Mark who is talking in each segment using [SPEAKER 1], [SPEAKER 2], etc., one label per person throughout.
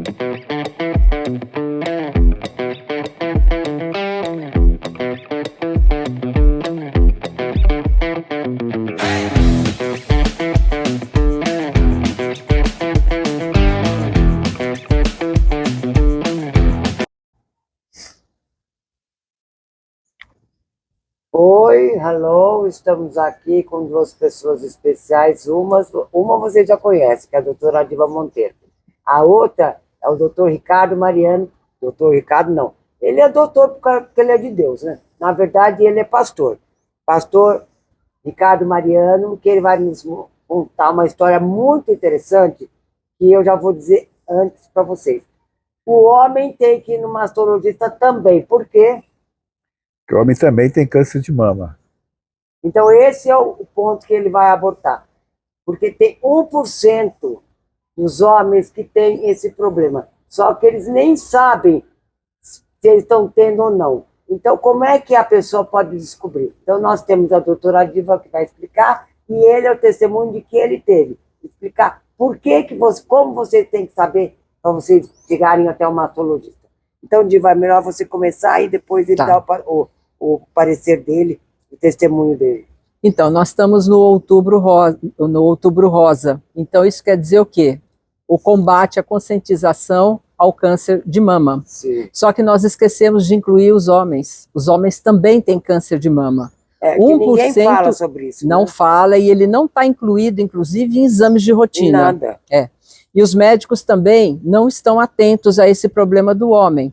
[SPEAKER 1] Oi, hello, estamos aqui com duas pessoas especiais. Uma você já conhece, que é a doutora Diva Monteiro. A outra é o doutor Ricardo Mariano. Doutor Ricardo, não. Ele é doutor porque ele é de Deus, né? Na verdade, ele é pastor. Pastor Ricardo Mariano, que ele vai nos contar uma história muito interessante, que eu já vou dizer antes para vocês. O homem tem que ir no mastologista também. Por quê?
[SPEAKER 2] Porque o homem também tem câncer de mama.
[SPEAKER 1] Então, esse é o ponto que ele vai abordar. Porque tem 1% dos homens que têm esse problema. Só que eles nem sabem se eles estão tendo ou não. Então, como é que a pessoa pode descobrir? Então, nós temos a doutora Diva que vai explicar, e ele é o testemunho de que ele teve. Explicar por que você, como vocês têm que saber para vocês chegarem até o mastologista. Então, Diva, é melhor você começar e depois ele dá o parecer dele, o testemunho dele.
[SPEAKER 3] Então, nós estamos no Outubro Rosa. Então, isso quer dizer o quê? O combate, a conscientização ao câncer de mama.
[SPEAKER 1] Sim.
[SPEAKER 3] Só que nós esquecemos de incluir os homens. Os homens também têm câncer de mama.
[SPEAKER 1] É, que ninguém fala sobre isso.
[SPEAKER 3] Não, né? Fala, e ele não está incluído, inclusive, em exames de rotina.
[SPEAKER 1] Em nada.
[SPEAKER 3] É. E os médicos também não estão atentos a esse problema do homem.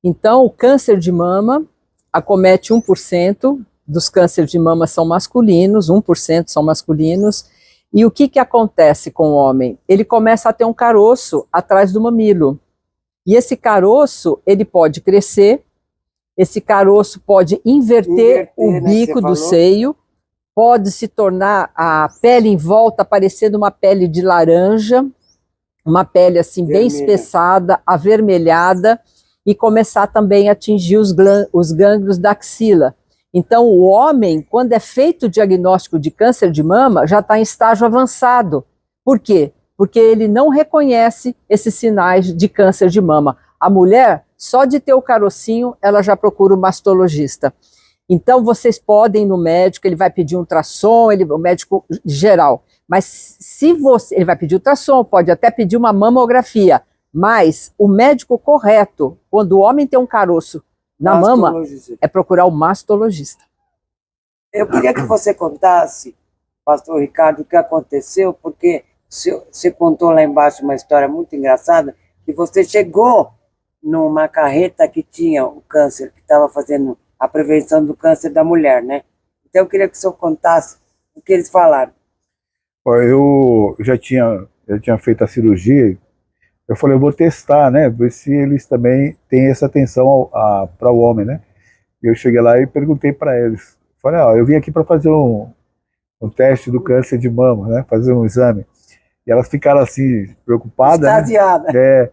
[SPEAKER 3] Então, o câncer de mama acomete 1% dos cânceres de mama são masculinos, 1% são masculinos. E o que acontece com o homem? Ele começa a ter um caroço atrás do mamilo. E esse caroço, ele pode crescer, esse caroço pode inverter o bico do seio, pode se tornar a pele em volta parecendo uma pele de laranja, uma pele assim bem espessada, avermelhada, e começar também a atingir os gânglios da axila. Então, o homem, quando é feito o diagnóstico de câncer de mama, já está em estágio avançado. Por quê? Porque ele não reconhece esses sinais de câncer de mama. A mulher, só de ter o carocinho, ela já procura o mastologista. Então, vocês podem ir no médico, ele vai pedir um ultrassom, o médico geral. Mas ele vai pedir ultrassom, pode até pedir uma mamografia. Mas o médico correto, quando o homem tem um caroço na mama, é procurar o mastologista.
[SPEAKER 1] Eu queria que você contasse, pastor Ricardo, o que aconteceu, porque você contou lá embaixo uma história muito engraçada, que você chegou numa carreta que tinha o câncer, que estava fazendo a prevenção do câncer da mulher, né? Então eu queria que o senhor contasse o que eles falaram.
[SPEAKER 2] Eu já tinha feito a cirurgia. Eu falei, eu vou testar, né, ver se eles também têm essa atenção para o homem, né. Eu cheguei lá e perguntei para eles. Falei, ó, eu vim aqui para fazer um teste do câncer de mama, né, fazer um exame. E elas ficaram assim, preocupadas.
[SPEAKER 1] Extasiadas.
[SPEAKER 2] Né?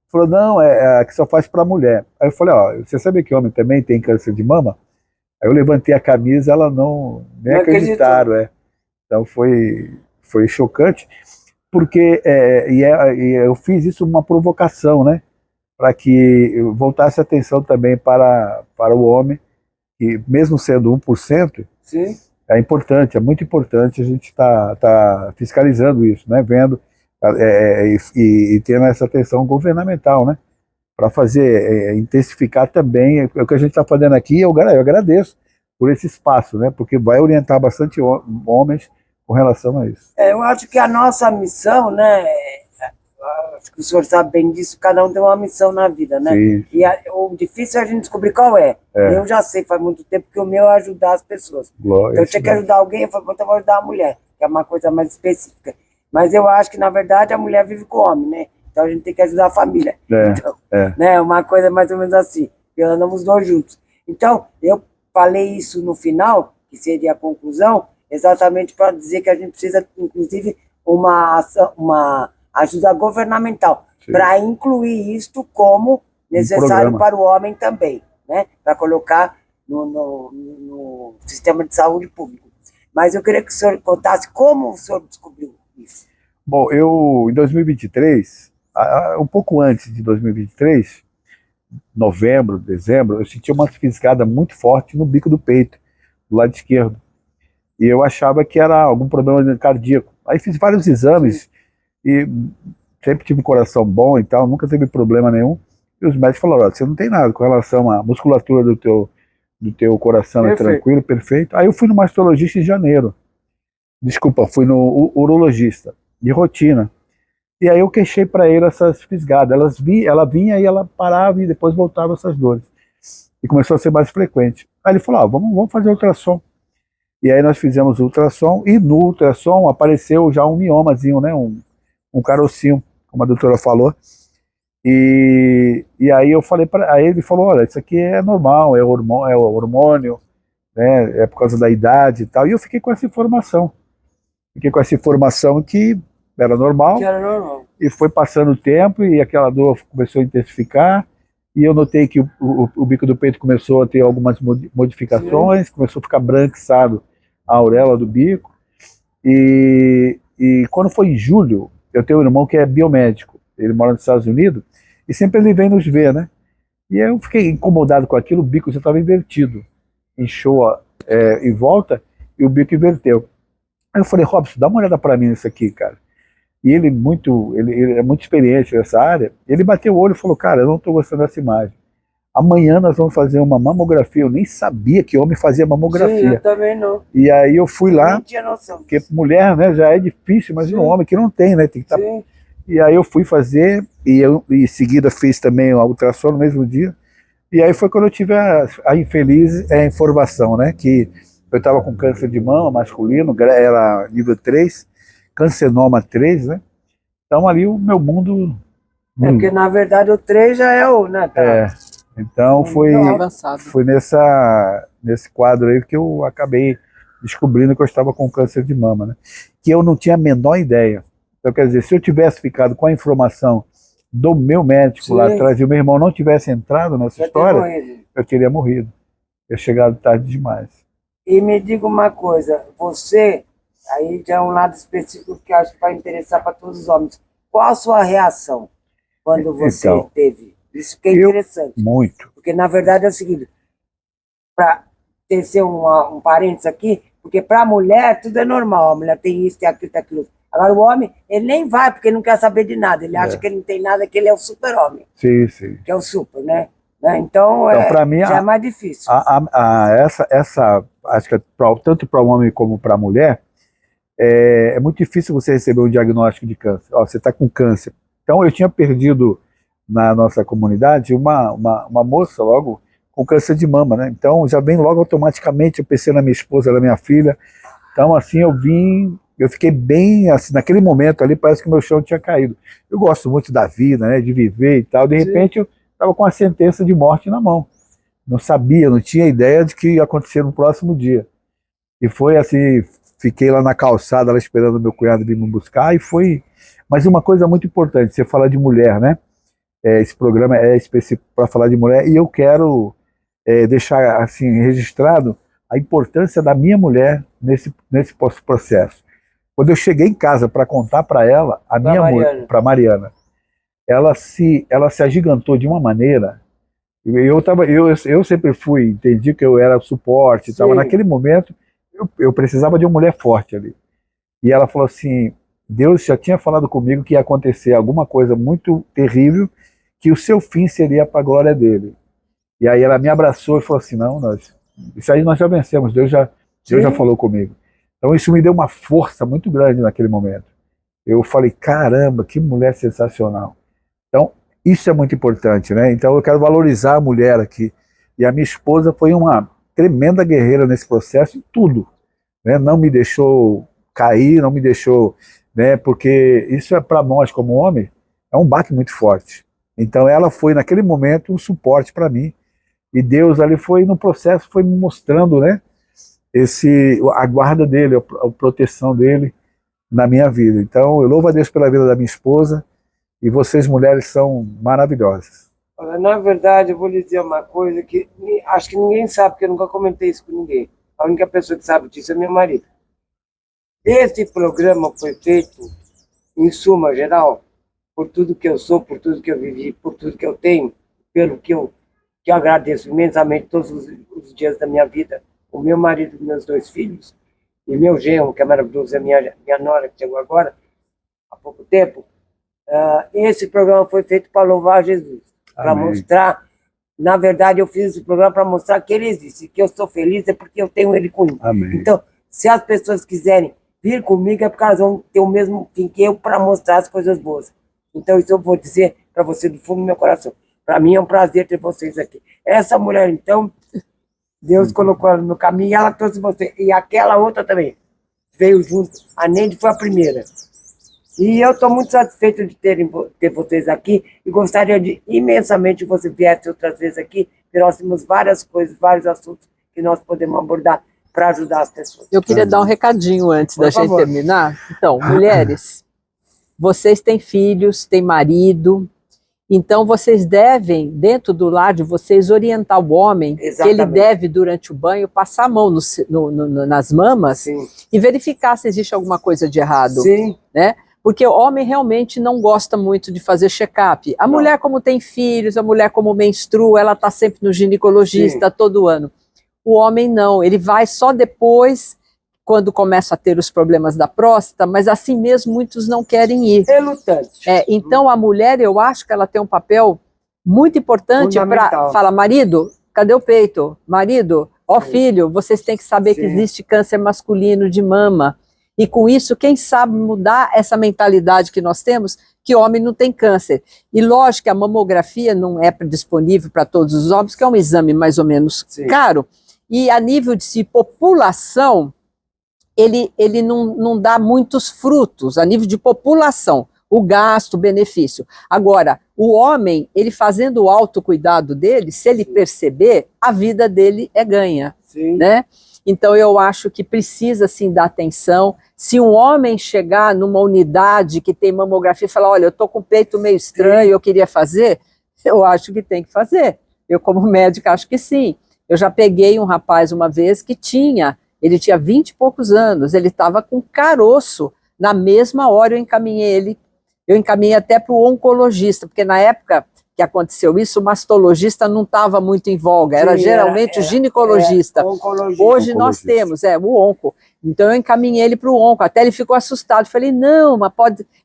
[SPEAKER 2] Falou, não, é que só faz para mulher. Aí eu falei, ó, você sabe que homem também tem câncer de mama? Aí eu levantei a camisa, ela nem acreditaram. Então foi chocante. Porque eu fiz isso uma provocação, né, para que voltasse a atenção também para o homem, e mesmo sendo 1%,
[SPEAKER 1] sim,
[SPEAKER 2] é importante, é muito importante a gente tá fiscalizando isso, né, vendo e tendo essa atenção governamental, né, para fazer, intensificar também o que a gente está fazendo aqui. Eu agradeço por esse espaço, né, porque vai orientar bastante homens com relação a isso.
[SPEAKER 1] Eu acho que a nossa missão, né, acho que o senhor sabe bem disso, cada um tem uma missão na vida, né?
[SPEAKER 2] Sim.
[SPEAKER 1] E o difícil é a gente descobrir qual é. Eu já sei, faz muito tempo que o meu é ajudar as pessoas.
[SPEAKER 2] Glória,
[SPEAKER 1] então eu tinha que ajudar alguém, eu falei, então eu vou ajudar a mulher, que é uma coisa mais específica. Mas eu acho que, na verdade, a mulher vive com o homem, né? Então a gente tem que ajudar a família. Então, né, uma coisa mais ou menos assim, e andamos os dois juntos. Então, eu falei isso no final, que seria a conclusão, exatamente para dizer que a gente precisa, inclusive, uma ajuda governamental para incluir isto como necessário para o homem também, né? Para colocar no sistema de saúde público. Mas eu queria que o senhor contasse como o senhor descobriu isso.
[SPEAKER 2] Bom, eu, em 2023, um pouco antes de 2023, novembro, dezembro, eu senti uma fisgada muito forte no bico do peito, do lado esquerdo. E eu achava que era algum problema cardíaco. Aí fiz vários exames e sempre tive um coração bom e tal, nunca teve problema nenhum. E os médicos falaram, você não tem nada com relação à musculatura do teu coração, é tranquilo, perfeito. Aí eu fui no mastologista em janeiro. Desculpa, fui no urologista, de rotina. E aí eu queixei para ele essas fisgadas. Ela vinha e ela parava e depois voltava essas dores. E começou a ser mais frequente. Aí ele falou, vamos fazer ultrassom. E aí nós fizemos o ultrassom, e no ultrassom apareceu já um miomazinho, né? Um carocinho, como a doutora falou. E aí eu falei aí ele falou, olha, isso aqui é normal, é hormônio, né? É por causa da idade e tal. E eu fiquei com essa informação. Fiquei com essa informação que era normal. E foi passando o tempo e aquela dor começou a intensificar. E eu notei que o bico do peito começou a ter algumas modificações, começou a ficar branquiçado a auréola do bico. E quando foi em julho, eu tenho um irmão que é biomédico, ele mora nos Estados Unidos, e sempre ele vem nos ver, né? E eu fiquei incomodado com aquilo, o bico já estava invertido. Inchou em volta e o bico inverteu. Aí eu falei, Robson, dá uma olhada para mim nisso aqui, cara. E ele é muito experiente nessa área, ele bateu o olho e falou, cara, eu não estou gostando dessa imagem. Amanhã nós vamos fazer uma mamografia. Eu nem sabia que homem fazia mamografia.
[SPEAKER 1] Sim, eu também não.
[SPEAKER 2] E aí eu fui lá,
[SPEAKER 1] não tinha noção.
[SPEAKER 2] porque mulher, né, já é difícil, mas um homem que não tem, né, tem que estar... E aí eu fui fazer, e em seguida fiz também a ultrassom no mesmo dia. E aí foi quando eu tive a infeliz informação, né, que eu estava com câncer de mama masculino, era nível 3, cancenoma 3, né? Então ali o meu mundo...
[SPEAKER 1] porque na verdade o 3 já é o, né?
[SPEAKER 2] Então foi nesse quadro aí que eu acabei descobrindo que eu estava com câncer de mama, né? Que eu não tinha a menor ideia. Então quer dizer, se eu tivesse ficado com a informação do meu médico lá atrás e o meu irmão não tivesse entrado nessa história, eu teria morrido. Eu chegado tarde demais.
[SPEAKER 1] E me diga uma coisa, você, aí já é um lado específico que acho que vai interessar para todos os homens. Qual a sua reação quando você teve? Isso que é interessante.
[SPEAKER 2] Muito.
[SPEAKER 1] Porque, na verdade, é o seguinte, para tecer um parênteses aqui, porque para a mulher tudo é normal, a mulher tem isso, tem aquilo, tem aquilo. Agora o homem, ele nem vai, porque ele não quer saber de nada, ele acha que ele não tem nada, que ele é o super-homem.
[SPEAKER 2] Sim, sim.
[SPEAKER 1] Que é o super, né? Então
[SPEAKER 2] para mim,
[SPEAKER 1] já é mais difícil.
[SPEAKER 2] Acho que tanto para o homem como para a mulher, é muito difícil você receber um diagnóstico de câncer. Você está com câncer. Então eu tinha perdido na nossa comunidade uma moça logo com câncer de mama, né? Então já vem logo automaticamente, eu pensei na minha esposa, na minha filha. Então assim eu fiquei bem, assim, naquele momento ali parece que o meu chão tinha caído. Eu gosto muito da vida, né, de viver e tal, de repente eu estava com a sentença de morte na mão. Não sabia, não tinha ideia de que ia acontecer no próximo dia. E foi assim, fiquei lá na calçada, lá esperando meu cunhado vir me buscar, e foi... Mas uma coisa muito importante, você fala de mulher, né? Esse programa é específico para falar de mulher, e eu quero deixar assim registrado a importância da minha mulher nesse processo. Quando eu cheguei em casa para contar para ela, para Mariana, ela se agigantou de uma maneira. Eu sempre entendi que eu era suporte, estava naquele momento eu precisava de uma mulher forte ali. E ela falou assim, Deus já tinha falado comigo que ia acontecer alguma coisa muito terrível, que o seu fim seria para a glória dele. E aí ela me abraçou e falou assim, não, isso aí nós já vencemos, Deus já falou comigo. Então isso me deu uma força muito grande naquele momento. Eu falei, caramba, que mulher sensacional. Então isso é muito importante, né? Então eu quero valorizar a mulher aqui. E a minha esposa foi uma tremenda guerreira nesse processo, em tudo, né? Não me deixou cair, não me deixou, né? Porque isso para nós como homem é um baque muito forte. Então ela foi naquele momento um suporte para mim, e Deus ali foi no processo, foi me mostrando, né, a guarda dele, a proteção dele na minha vida. Então eu louvo a Deus pela vida da minha esposa, e vocês mulheres são maravilhosas.
[SPEAKER 1] Olha, na verdade eu vou lhe dizer uma coisa que acho que ninguém sabe, porque eu nunca comentei isso com ninguém. A única pessoa que sabe disso é meu marido. Esse programa foi feito, em suma geral, por tudo que eu sou, por tudo que eu vivi, por tudo que eu tenho, pelo que eu agradeço imensamente todos os dias da minha vida, o meu marido, meus 2 filhos, e meu genro, que é maravilhoso, a minha nora, que chegou agora, há pouco tempo. Esse programa foi feito para louvar Jesus, para mostrar. Na verdade, eu fiz esse programa para mostrar que ele existe, que eu sou feliz é porque eu tenho ele comigo.
[SPEAKER 2] Amém.
[SPEAKER 1] Então, se as pessoas quiserem vir comigo, é porque elas vão ter o mesmo fim que eu para mostrar as coisas boas. Então, isso eu vou dizer para você do fundo do meu coração. Para mim é um prazer ter vocês aqui. Essa mulher, então, Deus colocou ela no meu caminho e ela trouxe você. E aquela outra também veio junto. A Neide foi a primeira. E eu estou muito satisfeito de ter vocês aqui e gostaria de imensamente que você viesse outras vezes aqui, porque nós temos várias coisas, vários assuntos que nós podemos abordar para ajudar as pessoas.
[SPEAKER 3] Eu queria dar um recadinho antes da gente terminar. Então, mulheres, vocês têm filhos, têm marido, então vocês devem, dentro do lar de vocês, orientar o homem que ele deve, durante o banho, passar a mão nas mamas.
[SPEAKER 1] Sim.
[SPEAKER 3] E verificar se existe alguma coisa de errado.
[SPEAKER 1] Sim.
[SPEAKER 3] Né? Porque o homem realmente não gosta muito de fazer check-up. A mulher, como tem filhos, a mulher, como menstrua, ela está sempre no ginecologista todo ano. O homem não, ele vai só depois, quando começa a ter os problemas da próstata, mas assim mesmo muitos não querem ir.
[SPEAKER 1] Relutante.
[SPEAKER 3] Então a mulher, eu acho que ela tem um papel muito importante para falar, marido, cadê o peito? Marido, filho, vocês têm que saber que existe câncer masculino de mama. E com isso, quem sabe mudar essa mentalidade que nós temos, que homem não tem câncer. E lógico que a mamografia não é disponível para todos os homens, que é um exame mais ou menos caro. E a nível de população, ele não dá muitos frutos, a nível de população, o gasto, o benefício. Agora, o homem, ele fazendo o autocuidado dele, se ele perceber, a vida dele é ganha. Né? Então eu acho que precisa sim dar atenção. Se um homem chegar numa unidade que tem mamografia e falar, olha, eu estou com o peito meio estranho, eu queria fazer, eu acho que tem que fazer. Eu como médica acho que sim. Eu já peguei um rapaz uma vez que ele tinha 20 e poucos anos, ele estava com caroço. Na mesma hora eu encaminhei até para o oncologista, porque na época que aconteceu isso, o mastologista não estava muito em voga, era geralmente o ginecologista. Hoje nós temos, o onco. Então eu encaminhei ele para o onco, até ele ficou assustado. Falei, não, mas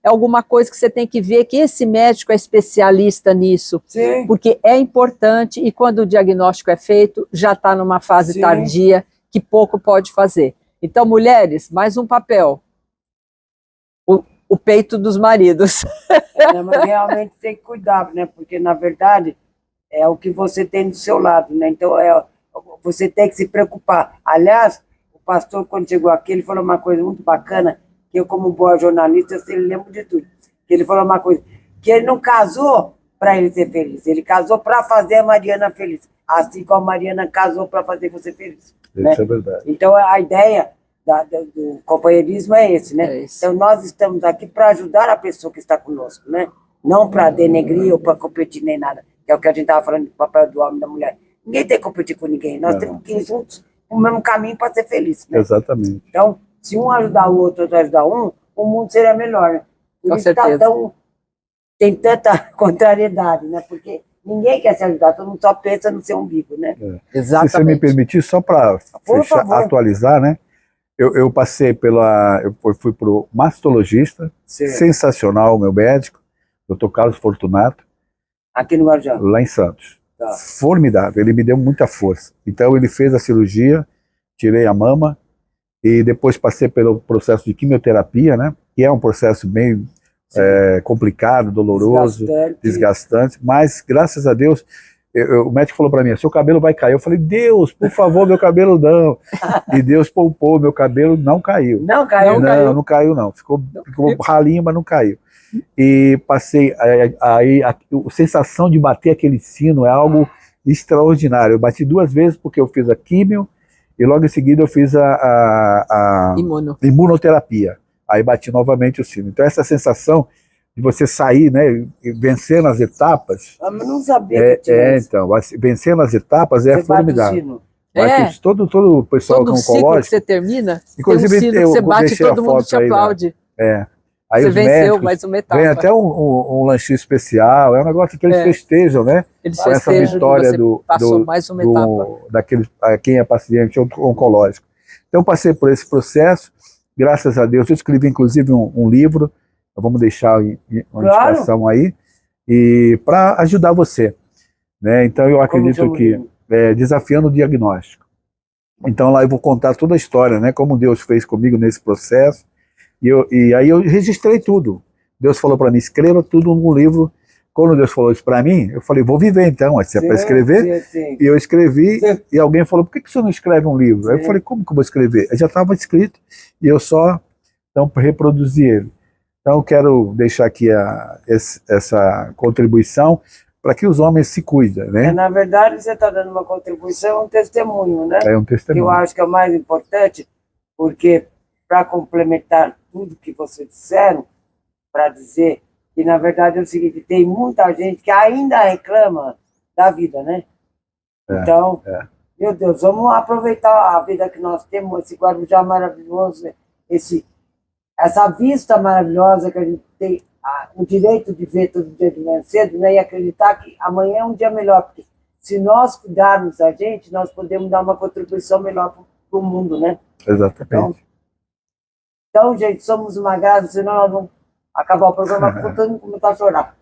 [SPEAKER 3] é alguma coisa que você tem que ver, que esse médico é especialista nisso. Porque é importante e quando o diagnóstico é feito, já está numa fase tardia, que pouco pode fazer. Então, mulheres, mais um papel. O peito dos maridos.
[SPEAKER 1] Mas realmente tem que cuidar, né? Porque, na verdade, é o que você tem do seu lado, né? Então, você tem que se preocupar. Aliás, o pastor, quando chegou aqui, ele falou uma coisa muito bacana, que eu, como boa jornalista, eu lembro de tudo. Que ele falou uma coisa, que ele não casou para ele ser feliz, ele casou para fazer a Mariana feliz. Assim como a Mariana casou para fazer você feliz.
[SPEAKER 2] Isso é verdade.
[SPEAKER 1] Então, a ideia do companheirismo é esse, né? Então nós estamos aqui para ajudar a pessoa que está conosco, né? Não para denegrir ou para competir nem nada, que é o que a gente estava falando do papel do homem e da mulher. Ninguém tem que competir com ninguém, nós temos que ir juntos no mesmo caminho para ser feliz, né?
[SPEAKER 2] Exatamente.
[SPEAKER 1] Então, se um ajudar o outro ajudar um, o mundo seria melhor, né? Por isso tem tanta contrariedade, né? Porque ninguém quer se ajudar, todo mundo só pensa no seu umbigo, né?
[SPEAKER 3] Exatamente.
[SPEAKER 2] Se você me permitir, só para atualizar, né? Eu passei eu fui para o mastologista, sensacional, meu médico, Dr. Carlos Fortunato.
[SPEAKER 1] Aqui no Guarujá?
[SPEAKER 2] Lá em Santos. Formidável, ele me deu muita força. Então ele fez a cirurgia, tirei a mama e depois passei pelo processo de quimioterapia, né? Que é um processo bem complicado, doloroso, desgastante, mas graças a Deus, o médico falou para mim, seu cabelo vai cair. Eu falei, Deus, por favor, meu cabelo não. E Deus poupou, meu cabelo não caiu.
[SPEAKER 1] Não caiu?
[SPEAKER 2] Não caiu não. Ficou ralinho, mas não caiu. E passei, a sensação de bater aquele sino é algo extraordinário. Eu bati 2 vezes porque eu fiz a químio e logo em seguida eu fiz a imunoterapia. Aí bati novamente o sino. Então essa sensação de você sair, né, vencendo as etapas.
[SPEAKER 1] Eu não sabia que tinha isso.
[SPEAKER 2] Então, vencendo as etapas é formidável. Todo o pessoal
[SPEAKER 3] todo
[SPEAKER 2] oncológico.
[SPEAKER 3] Ciclo que você termina,
[SPEAKER 2] inclusive
[SPEAKER 3] tem um sino que você bate e todo mundo te aplaude.
[SPEAKER 2] Aí
[SPEAKER 3] Você
[SPEAKER 2] os
[SPEAKER 3] venceu
[SPEAKER 2] médicos
[SPEAKER 3] mais uma etapa.
[SPEAKER 2] vem até um lanchinho especial, é um negócio que eles festejam, né?
[SPEAKER 3] Eles
[SPEAKER 2] Com essa
[SPEAKER 3] festejam que
[SPEAKER 2] vitória
[SPEAKER 3] você passou mais uma etapa.
[SPEAKER 2] daquele, a quem é paciente oncológico. Então, eu passei por esse processo, graças a Deus. Eu escrevi, inclusive, um livro, vamos deixar uma indicação aí, e para ajudar você. Né? Então, eu acredito que desafiando o diagnóstico. Então, lá eu vou contar toda a história, né? Como Deus fez comigo nesse processo. E aí eu registrei tudo. Deus falou para mim, escreva tudo num livro. Quando Deus falou isso para mim, eu falei, vou viver então, se é para escrever.
[SPEAKER 1] Sim.
[SPEAKER 2] E eu escrevi, e alguém falou, por que você não escreve um livro? Aí eu falei, como que eu vou escrever? Já estava escrito, e eu só então, reproduzi ele. Então eu quero deixar aqui essa contribuição para que os homens se cuidem, né?
[SPEAKER 1] Na verdade, você está dando uma contribuição, um testemunho, né?
[SPEAKER 2] É um testemunho.
[SPEAKER 1] Que eu acho que é o mais importante, porque para complementar tudo que vocês disseram, para dizer que, na verdade, é o seguinte, tem muita gente que ainda reclama da vida, né? Então, meu Deus, vamos aproveitar a vida que nós temos, esse Guarujá maravilhoso, essa vista maravilhosa que a gente tem, o direito de ver todo dia de manhã cedo, né? E acreditar que amanhã é um dia melhor, porque se nós cuidarmos da gente, nós podemos dar uma contribuição melhor para o mundo, né?
[SPEAKER 2] Exatamente.
[SPEAKER 1] Então, gente, somos uma graça, senão nós vamos acabar o programa, todo mundo começar a chorar.